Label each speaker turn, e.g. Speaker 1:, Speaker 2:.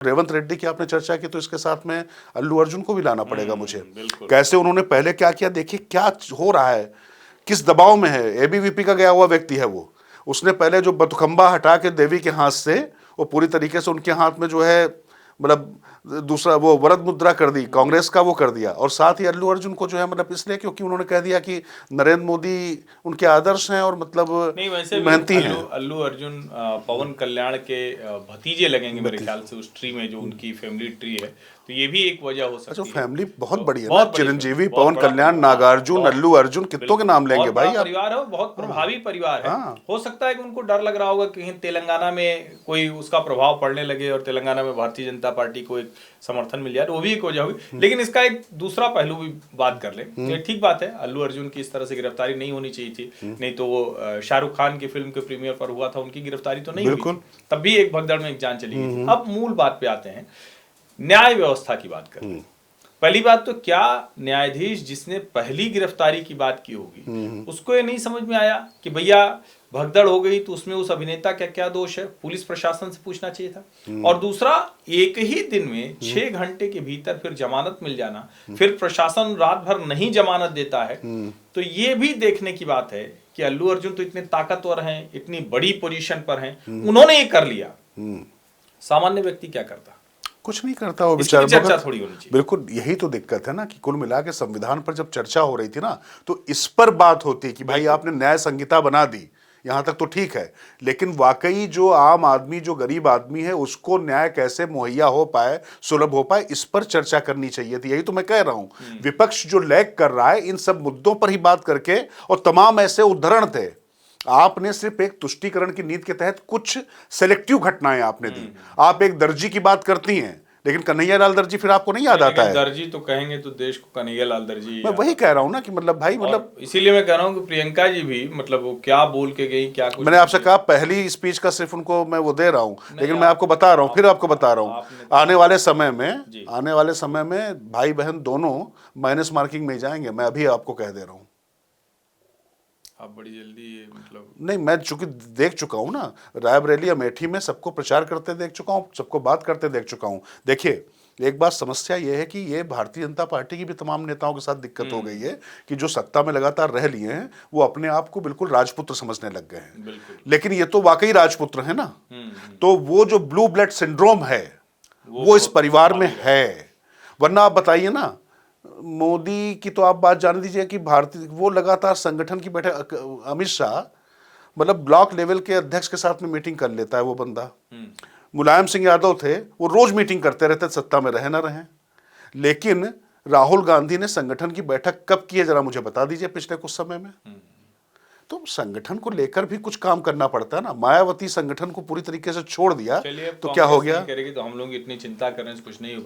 Speaker 1: रेवंत रेड्डी की आपने चर्चा की, तो इसके साथ में अल्लू अर्जुन को भी लाना पड़ेगा मुझे।
Speaker 2: बिल्कुल।
Speaker 1: कैसे उन्होंने पहले क्या किया, देखिए क्या हो रहा है, किस दबाव में है। एबीवीपी का गया हुआ व्यक्ति है वो। उसने पहले जो बतुकंबा हटा के देवी के हाथ से वो पूरी तरीके से उनके हाथ में जो है मतलब दूसरा वो वरद मुद्रा कर दी, कांग्रेस का वो कर दिया। और साथ ही अल्लू अर्जुन को जो है मतलब इसलिए क्योंकि उन्होंने कह दिया कि नरेंद्र मोदी उनके आदर्श हैं और मतलब
Speaker 2: नहीं, वैसे भी
Speaker 1: मेहनती हैं।
Speaker 2: अल्लू अर्जुन पवन कल्याण के भतीजे लगेंगे मेरे ख्याल से उस ट्री में, जो उनकी फैमिली ट्री है, तो ये भी एक वजह हो
Speaker 1: अच्छा,
Speaker 2: सकती है।
Speaker 1: फैमिली बहुत
Speaker 2: तो
Speaker 1: बड़ी है ना,
Speaker 2: बहुत बड़ी
Speaker 1: चिरंजीवी,
Speaker 2: फैमिली, बहुत
Speaker 1: पवन
Speaker 2: बड़ा
Speaker 1: कल्याण,
Speaker 2: परिवार,
Speaker 1: नागार्जुन,
Speaker 2: बहुत
Speaker 1: अल्लू अर्जुन, कितनों के नाम लेंगे
Speaker 2: बहुत
Speaker 1: भाई
Speaker 2: बड़ा
Speaker 1: आप।
Speaker 2: परिवार है और बहुत प्रभावी परिवार है।
Speaker 1: हाँ।
Speaker 2: हो सकता है कि उनको डर लग रहा होगा कि कहीं तेलंगाना में कोई उसका प्रभाव पड़ने लगे और तेलंगाना में भारतीय जनता पार्टी को एक समर्थन मिल जाए, तो वो भी एक वजह होगी। लेकिन इसका एक दूसरा पहलू भी बात कर ले। ये ठीक बात है, अल्लू अर्जुन की इस तरह से गिरफ्तारी नहीं होनी चाहिए थी, नहीं तो वो शाहरुख खान की फिल्म के प्रीमियर पर हुआ था, उनकी गिरफ्तारी तो नहीं हुई थी, तब भी एक भगदड़ में एक जान चली गई थी। अब मूल बात पे आते हैं, न्याय व्यवस्था की बात करते हैं। पहली बात तो क्या न्यायाधीश जिसने पहली गिरफ्तारी की बात की होगी उसको ये नहीं समझ में आया कि भैया भगदड़ हो गई तो उसमें उस अभिनेता का क्या दोष है, पुलिस प्रशासन से पूछना चाहिए था। और दूसरा, एक ही दिन में 6 घंटे के भीतर फिर जमानत मिल जाना, फिर प्रशासन रात भर नहीं जमानत देता है, तो ये भी देखने की बात है कि अल्लू अर्जुन तो इतने ताकतवर हैं, इतनी बड़ी पोजीशन पर हैं, उन्होंने ये कर लिया, सामान्य व्यक्ति क्या करता?
Speaker 1: कुछ नहीं करता वो
Speaker 2: इसकी भी
Speaker 1: बेचारा।
Speaker 2: चर्चा थोड़ी होनी चाहिए।
Speaker 1: बिल्कुल, यही तो दिक्कत है ना कि कुल मिला के संविधान पर जब चर्चा हो रही थी ना, तो इस पर बात होती कि भाई आपने न्याय संहिता बना दी, यहां तक तो ठीक है, लेकिन वाकई जो आम आदमी, जो गरीब आदमी है, उसको न्याय कैसे मुहैया हो पाए, सुलभ हो पाए, इस पर चर्चा करनी चाहिए थी। यही तो मैं कह रहा हूं, विपक्ष जो लैग कर रहा है इन सब मुद्दों पर ही बात करके, और तमाम ऐसे उदाहरण थे। आपने सिर्फ एक तुष्टीकरण की नीति के तहत कुछ सेलेक्टिव घटनाएं आपने दी। आप एक दर्जी की बात करती हैं, लेकिन कन्हैयालाल दर्जी फिर आपको नहीं याद आता है।
Speaker 2: दर्जी तो कहेंगे तो देश को कन्हैयालाल दर्जी।
Speaker 1: मैं वही कह रहा हूं ना कि मतलब भाई, मतलब
Speaker 2: इसीलिए मैं कह रहा हूं कि प्रियंका जी भी मतलब वो क्या बोल के गई, क्या कुछ।
Speaker 1: मैंने आपसे कहा पहली स्पीच का सिर्फ उनको मैं वो दे रहा हूं, लेकिन मैं आपको बता रहा हूं, फिर आपको बता रहा हूं, आने वाले समय में भाई बहन दोनों माइनस मार्किंग में जाएंगे। मैं अभी आपको कह दे रहा हूं।
Speaker 2: आप बड़ी जल्दी मतलब
Speaker 1: नहीं, मैं चूंकि देख चुका हूं ना, रायबरेली अमेठी में सबको प्रचार करते देख चुका हूं, सबको बात करते देख चुका हूं। देखिए, एक बात समस्या यह है कि ये भारतीय जनता पार्टी की भी तमाम नेताओं के साथ दिक्कत हो गई है कि जो सत्ता में लगातार रह लिए हैं वो अपने आप को बिल्कुल राजपुत्र समझने लग गए हैं। लेकिन ये तो वाकई राजपुत्र है ना। तो वो जो ब्लू ब्लड सिंड्रोम है वो इस परिवार में है। वरना आप बताइए ना, मोदी की तो आप बात जान दीजिए कि भारतीय वो लगातार संगठन की बैठक, अमित शाह मतलब ब्लॉक लेवल के अध्यक्ष के साथ में मीटिंग कर लेता है वो बंदा। मुलायम सिंह यादव थे, वो रोज मीटिंग करते रहते, सत्ता में रहे ना रहे। लेकिन राहुल गांधी ने संगठन की बैठक कब की है जरा मुझे बता दीजिए पिछले कुछ समय में। तो संगठन को लेकर भी कुछ काम करना पड़ता है ना। मायावती संगठन को पूरी तरीके से छोड़ दिया तो क्या हो गया।
Speaker 2: करेगी तो हम लोग इतनी चिंता करने से कुछ नहीं होगा।